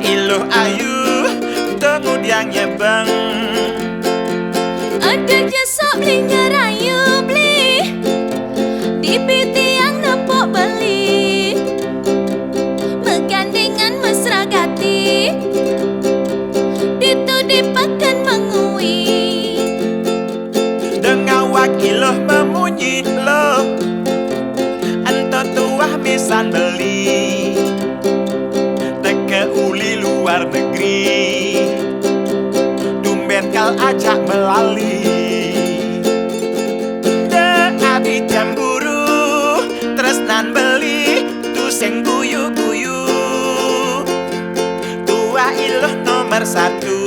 Iluh ayu kemudian nyebeng. Ada jasok beli ngerayu beli di piti yang nepok beli megandengan mesra gati ditu dipakan mengui Dengan wak iluh memunyi lo ento tuah misan beli teke uli luar negeri dumben kal ajak melali de abi cemburu tresnan beli tu sing guyu-guyu tua iluh nomor satu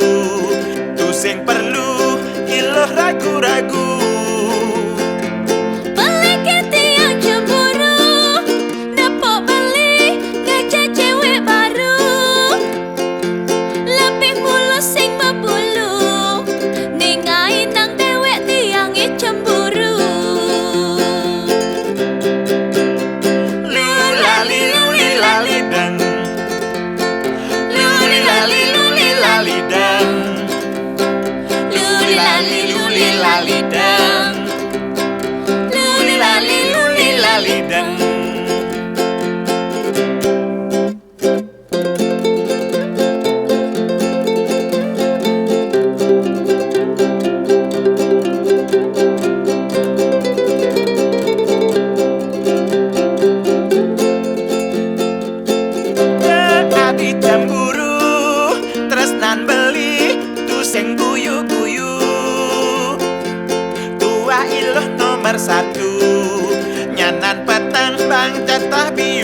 tu sing perlu iluh ragu-ragu. Cemburu tresnan beli tu sing guyu-guyu tua iluh nomor satu nyanan petang bang jatah bi